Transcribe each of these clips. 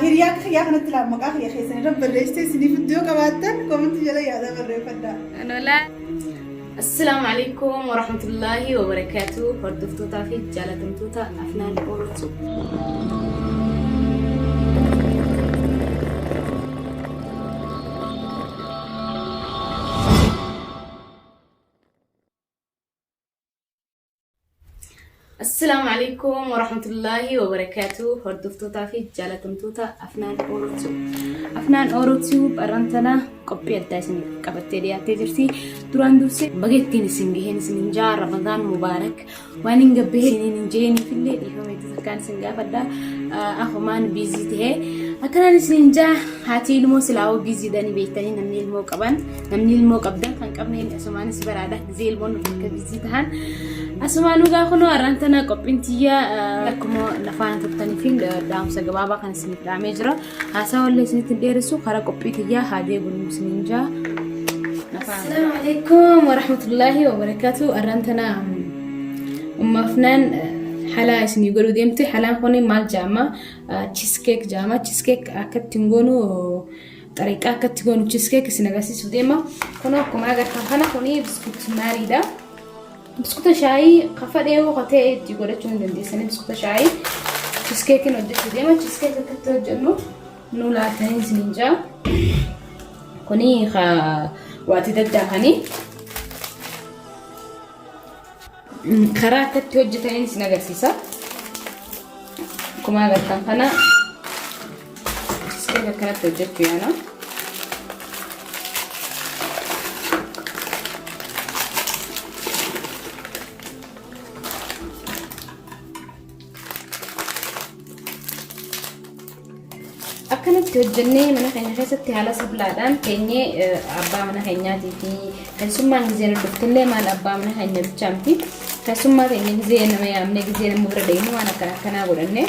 هرياك خيا خنا تلا مقا خيا خيسن رب الليستي سني في الديو كباتن كومنت جلا يا ده بري فدا أنا لا. السلام عليكم ورحمة الله وبركاته. فردفتوتا في جالتمتوتا أفنان أورتو. السلام عليكم ورحمة الله وبركاته. فردفتوتا في جالتمتوتا أفنان أورتو. أفنان أورتو برانتنا قبي الدايسن قبتي دياتي جرتي duraan dursee bageettiin isin gaheen isin jaa Ramadaan Mubaarak waan hin gabbee isin jeeni fillee dhiifamee takkaan isin gaafadha afumaan biizii ta'e akkanaan isin jaa haati ilmoo silaawoo biizii danii beektanii namni ilmoo qaban namni ilmoo qabdan kan qabneen asumaanis baraada gizee ilmoon akka biizii tahan asumaanuu gaafunoo arraantana qophiintiyyaa akkuma lafaan turtanii fi daamsa gabaabaa kan isin dhaamee jira haasaa wallee isinitti dheeressu karaa qophiitiyyaa haadee buluu isin jaa. السلام عليكم ورحمة الله وبركاته. أرنتنا أفنان حلا اسمي يقولوا ديمتي حلا خوني مال جامع تشيز كيك جامع تشيز كيك أكيد تنقولوا طريقة أكيد تنقولوا تشيز كيك سنغاسي سوديما كنا كم أجر خنا خوني بسكوت ماريدا بسكوت شاي خفر إيه وقتها تقولوا شون دندي سنة بسكوت شاي تشيز كيك نودي سوديما تشيز كيك أكيد تجنو نولا تاني سنينجا كوني وقت ددهني خراكة توجتين سنغسيسا كما قلتم خنا كيف كانت توجت فينا أكنت توجني من خينا خيستي على سبلادان كيني أبا من خيناتي في كسمة نزين الدكتور ما الأبا من خينا بتشامتي كسمة كيني نزين ما يعمل نزين مبردين وأنا كنا قولني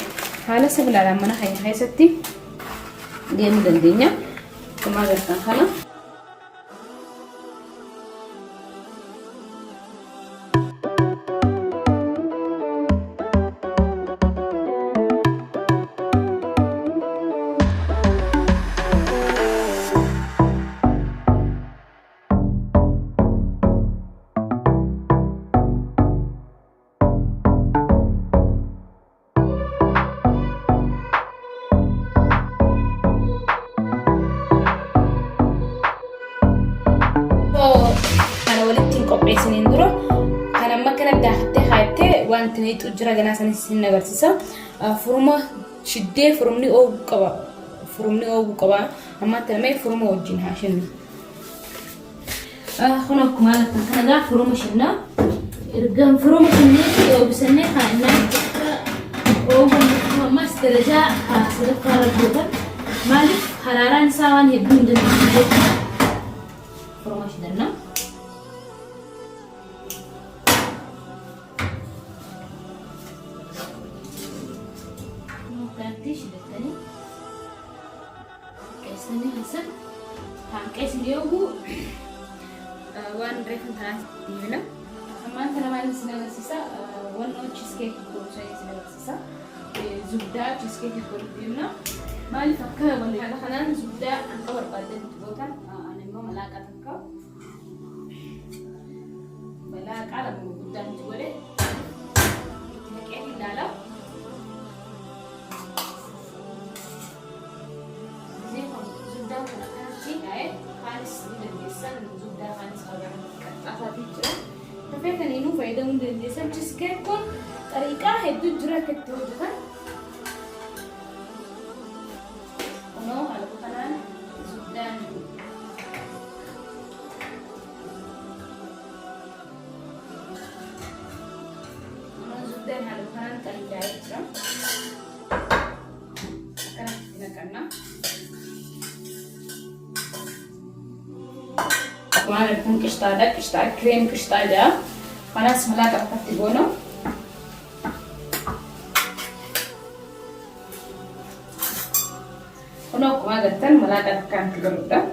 على سبلادان من خينا خيستي دي مدندينيا كما قلت خلا سنين درو كان ما كان داخته خايته وانت نيت اجرا جناس نسين نغرسسا فروما شدي فرومني او قبا اما تمي فروما وجين هاشن خنوك مالك كان دا فروما شنا ارغم فروما شني او بسنه خانا او ما استرجع صدق رجوتا مالك حراران ساوان يبون دي فروما شدنا كيسني حسن كيس اليوم وان ريفن تراس دينا أما أنت لما نسنا نسيسا وان أو تشيز كيك يقول شيء نسنا نسيسا زبدة تشيز كيك يقول دينا ما اللي فكر ولا هذا خلنا زبدة أنكور بعدين تبوتان أنا ما ملاك أتنكر ملاك على زبدة تقولي تنكيني لالا فكان إنه فايدة من الجسم تسكت كون طريقة هدو جرا كتوجها ونو على بكران زبدان ونو زبدان على بكران طريقة جرا كنا وأنا بكون كشطة كريم كشطة ده خلاص ملاك أحط بونه هنا كمان قلتن ملاك أكان كده ده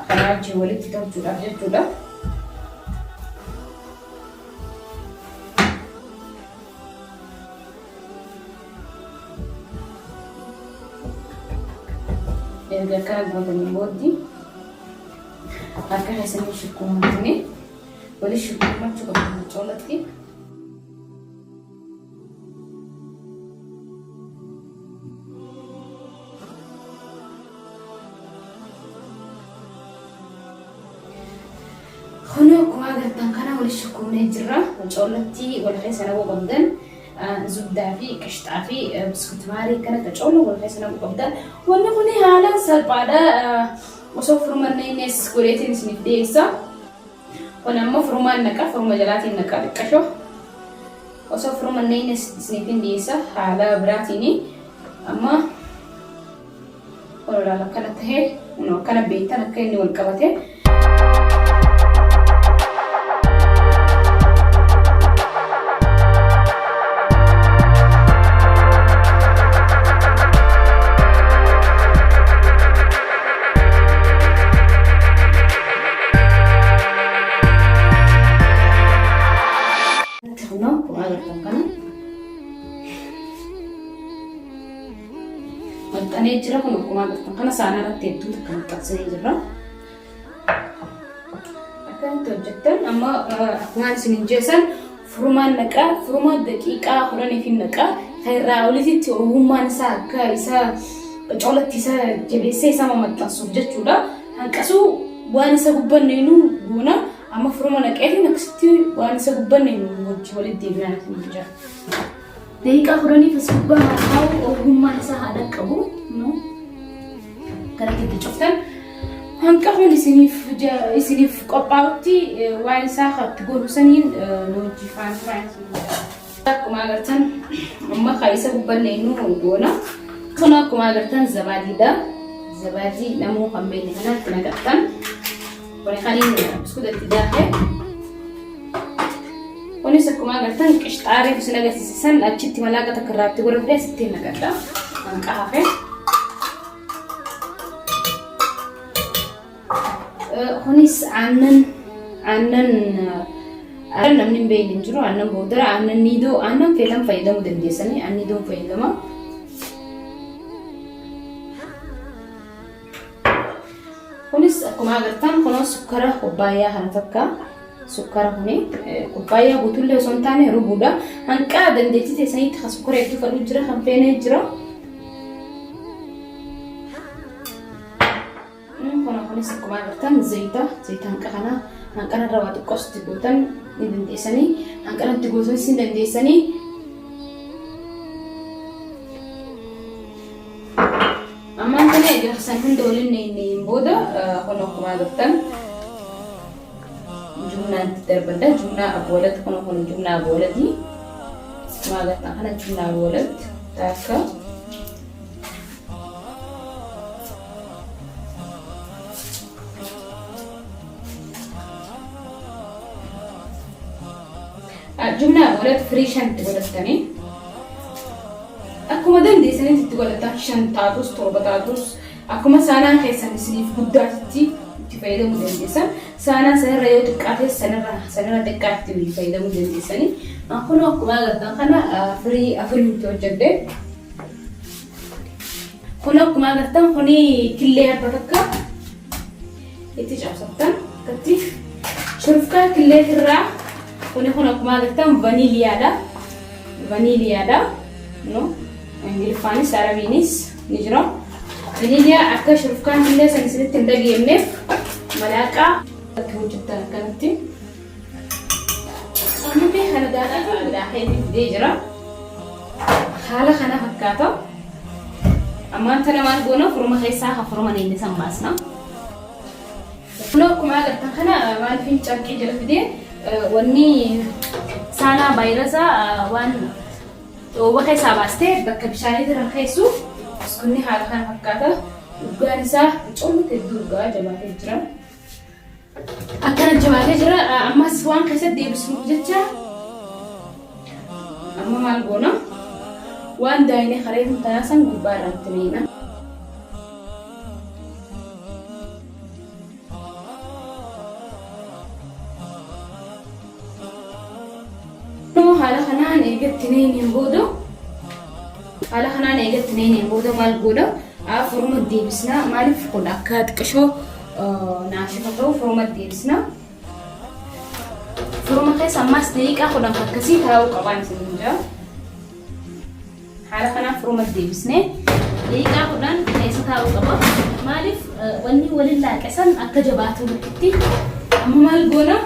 خلاص جوالي كده جولا Erga gootanii booddee akka keessanii shukkuummatanii wali shukkuummachuu qabu coolatti. Kun akkuma agartan kana wali shukkuumnee jirra. Coolatti wal keessa naquu qabdan. Zubdaa fi qishxaa fi biskuutii maarii kana qacooluu wal keessa naquu qabdan. Wanni kun haala salphaadha. Osoo furmanneenis godheetiin isiniif dhiyeessa. Kun ammoo furmaan naqa, furma jalaatiin naqa xiqqashoo. Osoo furmanneenis isiniif dhiyeessa haala biraatiin. Amma wal akkana tahee akkana beektan akka inni wal qabate. Maltanii jira kun akkuma agartan kana saana irratti hedduu takka maxxansanii jirra. Akkamitti hojjettan amma akkuma isin jeessan furmaan naqaa, furmaan daqiiqaa 10 naqaa kan irraa olitti ogummaan isaa akka isa coolatti isa jabeessee isa maxxansuuf jechuudha. Hanqasuu waan isa gubbanneenu goona amma furma naqeetiin akkasitti waan isa gubbanneenu wajji walitti deebi'an akkamitti jira. Daqiiqaa 10 fasubaa haa ogummaan isaa haadha qabu no kanatti cuftan hanqafuun isiniif qophaa'utti waan isaa hatti godhusaniin wajji faan akkuma agartan amma kaayisa gubbanneenu goona kun akkuma agartan zabaadiidha. Zabaadii namuu kan beekne kanatti naqattan wani kaniin biskuutatti daakee kunis akkuma agartan qishxaarii fi agarsiisan achitti malaaqa takka irratti godhadhee asitti naqadha hanqa hafe. Kunis aannan namni hin beekne hin jiru aannan boodara aannan niidoo aannan feetan fayyadamuu dandeessanii aannan niidoon fayyadama. Kunis akkuma agartan kunis sukkara kubbaayyaa kana fakkaa. Sukkara kuni kubbaayyaa guutuullee osoo hin taane rubuudha. Hanqaa dandeettii teessaniitti kan sukkara hedduu fadhuu jira kan feenee jira. Kunis akkuma agartan zayita hanqa kana hanqana irraa waa xiqqoo itti gootan ni dandeessanii hanqana itti gootanis ni dandeessanii. Ammaan kana egaa san hunda waliin booda kun akkuma agartan jumnaan darbadda jumnaa aboolat kun jumnaa aboolati maallaqa kana jumnaa aboolat taaka jumnaa aboolat firii shanti godhattanii akkuma dandeessanitti itti godhatan shan taatus torba taatus akkuma saanaan keessan isiniif guddaatti fayyadamuu dandeessan saanaa sanarra yoo xiqqaate sanarra xiqqaatti fayyadamuu dandeessanii kun akkuma agartan kana firii afuritti hojjedhe kun akkuma agartan kuni killee abba takka itti cabsattan akkatti shurufkaa killee irraa kun akkuma agartan vaniiliyaadha no ingiliffaanis arabiinis ni jira. Vaniiliyaa akka shurufkaan killee san isinitti hin dhageemneef malaaqa akka hojjettan akkanatti amma kana daadhee fidee jira haala kana fakkaata. Ammaan tana maal goona furuma keessaa kan furuma inni san baasna. Kun akkuma agartan kana maaliifin carqii jala fidee wanni saanaa vaayirasaa waan dhooba keessaa baastee bakka bishaaniitti rakkeessu kunni haala kana fakkaata. Dhugaan isaa coomni hedduu dhugaa jabaatee jira. Akkana jabaatee jira ammas waan keessatti deebisuuf jecha amma maal goona waan daa'imni haree hin taasan gubbaa irratti miina. Haala kanaan eegatti neenyeen booda maal gooda Furuma deebisna maaliif kun akka xiqqashoo naashifatoo furuma deebisna. Furuma keessa ammas daqiiqaa 10 akkasii taa'uu qabaan isin jira. Haala kanaan furuma deebisnee daqiiqaa 10 keessa taa'uu qaba. Maaliif wanni waliin laaqesan akka jabaatu itti amma maal goona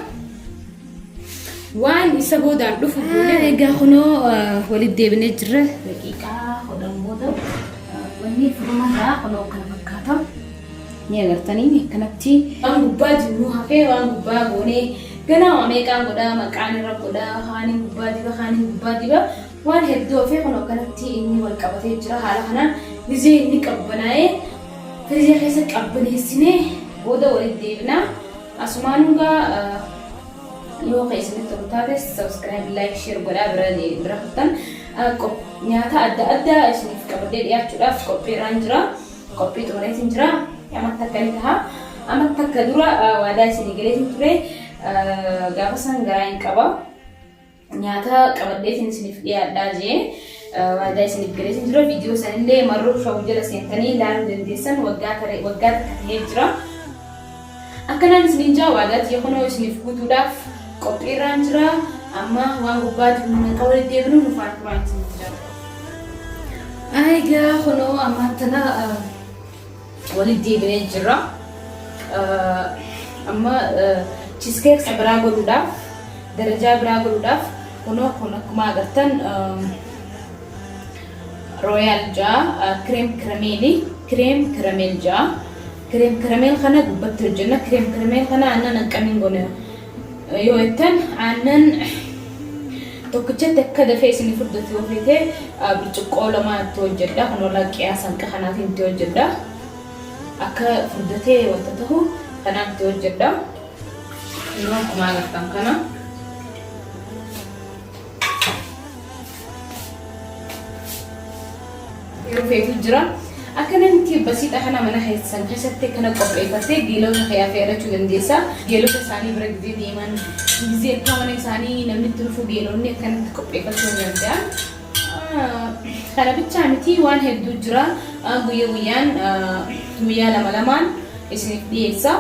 waan isa boodaan dhufu goone egaa kunoo walitti deebinee jirra daqiiqaa 10 booda wanni furuma irraa kunoo kana fakkaata. Ni agartanii kanatti waan gubbaa jiru hafee waan gubbaa goonee ganaa meeqaan godhaa maqaan irra godhaa haaniin gubbaa diba waan hedduu hafee kunoo kanatti inni wal qabatee jira. Haala kanaan gizee inni qabbanaa'ee firizee keessa qabbaneessinee booda walitti deebinaa. Asumaanungaa yoo keessanitti tolu taate subscribe like share godhaa bira fudhan nyaata adda addaa isiniif qabadee dhiyaachuudhaaf qophiirraan jira. Qophii xumureetiin jira. Amma takka ni taha. Amma takka dura waadaa isinii galeetiin ture gaafa san garaa hin qaba. Nyaata qabadheetiin isiniif dhiyaadhaa jee waadaa isiniif galeetiin jira. Viidiyoo sanillee marroo shawuu jala seentanii ilaaluu dandeessan waggaa takka ta'ee jira. Akkanaan isiniin jaa waadaatti yekunoo isiniif guutuudhaaf qophiirraan jira. Amma waan gubbaa jiru meeqa walitti deebinu nufaan turaan isiniif jira. Egaa kunoo amma tana walitti deebinee jira. Amma cheesecake biraa godhuudhaaf darajaa biraa godhuudhaaf kunoo kun akkuma agartan royal jaa cream caramel jaa. Cream caramel kana gubbatti hojjenna. Cream caramel kana aannan hanqamiin goone yoo jettan aannan tokkichatti akka dafee isinii furdatti yoo feete burcuqqoo lama itti hojjedha. Kunoo qiyaasa hanqa kanaatiin itti hojjedha. Akka furdatee wanta ta'u kanaan itti hojjedha. Kunoo akkuma agartan kana. Yeroo feetu jira. Akkanatti basiidha kana mana keessatti kana qopheeffattee geelota kee fe'achuu dandeessa. Geelota isaanii bira gizee deeman gizee akka mana isaanii namni itti dhufu geelonni akkanatti qopheeffachuu danda'a. Kana bichaa miti waan hedduu jira. Guyyaa lamaan isiniif dhiyeessa.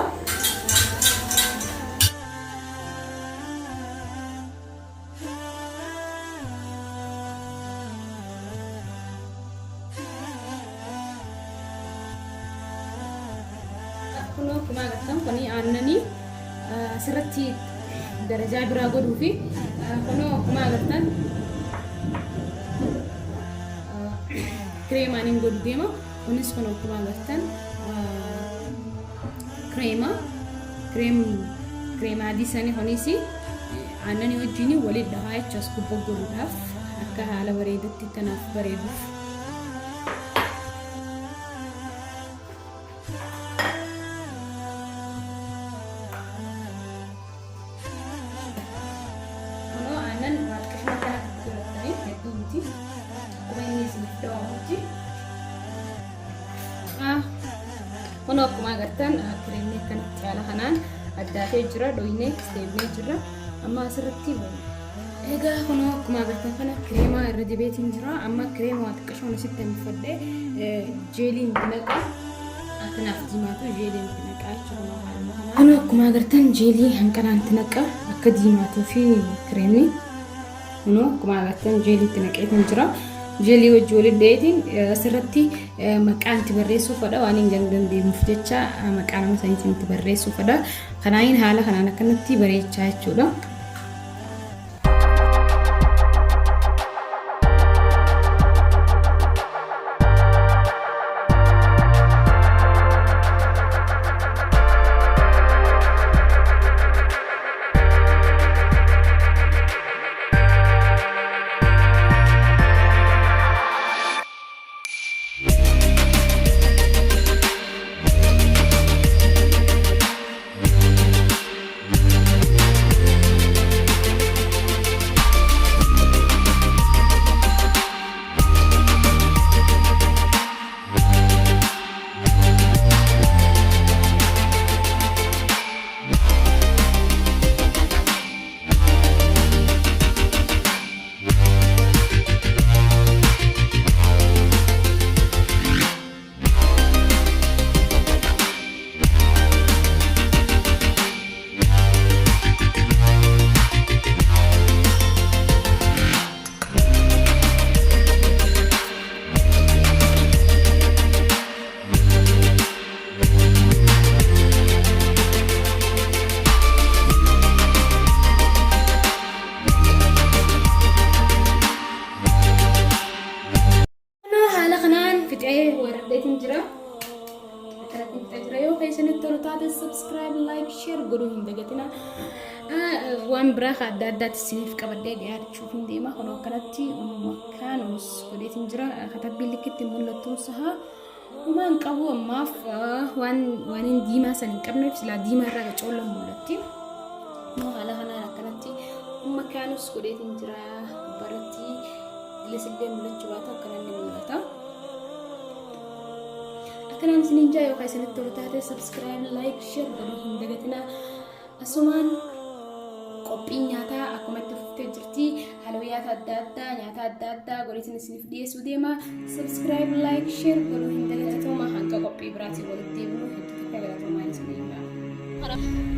Kunoo akkuma agartan kuni aannanii asirratti darajaa biraa godhuu fi kunoo akkuma agartan kireemaaniin godhu deema. Kunis kunoo akkuma agartan kireema adii sanii kunis aannanii wajjin waliin dhahaa jechuus gubbaa godhuudhaaf akka haala bareedatti kanaaf bareeduuf. Kunoo akkuma agartan kireemni akkanatti haala kanaan addaatee jira. Dhoyinee deebinee jira. Amma asirratti egaa kunoo akkuma agartan kana kireemaa irra dibeetiin jira. Amma kireemaa xiqqashoon asitti hanfadhee jeeliin naqa. Akkanaaf diimaatu jeeliin naqa jechuudha. Kunoo akkuma agartan jeelii hanqanaan naqa akka diimaatuu fi kireemni kunoo akkuma agartan jeeliitti naqeetiin jira. Jeelii wajjin waliin dheetiin asirratti maqaan itti barreessuufadha. Waan hin dandeemuuf jecha maqaa nama saniitiin itti barreessuufadha. Kanaayin haala kanaan akkanatti bareechaa jechuudha. baradheetiin jira. Akkanatti fixee jira yoo keessanitti tolu taate subscribe, like, share godhuu hin dagatina. Waan biraa adda addaatti isiniif qabadhee dhiyaachuuf hin deema. Kun akkanatti makaanuus godheetiin jira. Katabbii likkitti mul'attuun sahaa umaan qabu ammaaf waan diimaa san hin qabneef silaa diimaa irraa coolla mul'atti. Haala kanaan akkanatti makaanuus godheetiin jira. Baratti lesillee mul'achuu baata akkanaan ni mul'ata. Akkanaan isiniin jaa yookaan isinitti tolu taate subscribe, like, share godhuu hin dagatina. Asumaan qophii nyaataa akkuma itti fuftee jirti. Halooyaata adda addaa godheetiin isiniif dhiyeessuu deema. Subscribe, like, share godhuu hin dagatina. Hanga qophii biraatiin walitti deemnu hedduu takka galatoomaa isiniin jaa.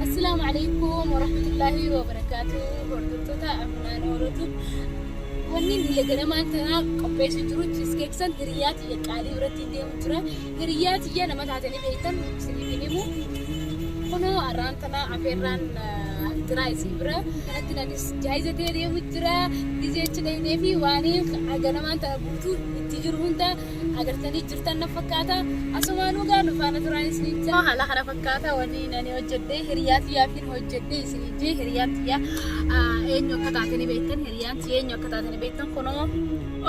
Assalaamu alaykum wa rahmatullahi wa barakatuh. Hordoftoota Afnaan Orotuu. Wanni ni ganamaan tanaa qopheessu jiru cheesecake san hiriyaa tiyya qaalii biratti deemu jira. Hiriyaa tiyya nama taatanii beektan isiniif himu. Kunoo arraan tanaa afeerraan jira isin bira. Kanatti nanis jaayizatee deemu jira. Gizeechi dheedhee fi waaniin ganamaan tana guutuu itti jiru hunda agartanii jirtan na fakkaata. Asumaanuu gaanu faana turaan isiniif jira. Haala kana fakkaata wanni nani hojjedhee hiriyaa tiyyaaf hin hojjedhee isiniif jee hiriyaa tiyya eenyu akka taatanii beektan hiriyaan tiyya eenyu akka taatanii beektan kunoo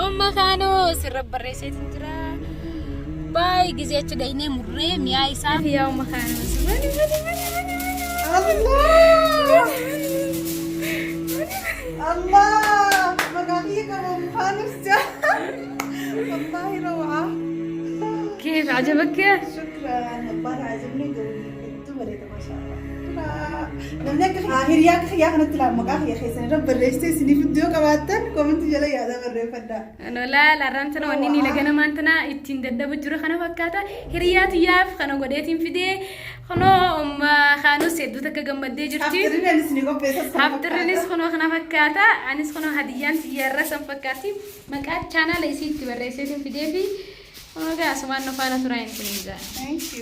umma kaanoo sirra barreesseetiin jira. Baay'ee gizeechi dheedhee murree mi'aa isaa yaa umma kaanoo Allah مقاليه كمان خالص جا والله روعة. كيف عجبك؟ شكرا والله عجبني قوي انتم وليت ما شاء الله. نمنك هرياك خياك نطلع مقاخ يا خي سنه رب الريستي سني فيديو كباتن كومنت جلا يا ده بري فدا انا لا رانتنا ونيني لغنا مانتنا اتين ددب جرو خنا فكاتا هريات ياف خنا غديتين فيدي خنو خانو سيدو تك غمدي جرتي حفترنيس خنو خنا فكاتا انيس خنو هديان يرسم فكاتي مقات channel ايسي تبريسيتين فيدي في اوغا سمان نفانا تراين سنيزا. Thank you.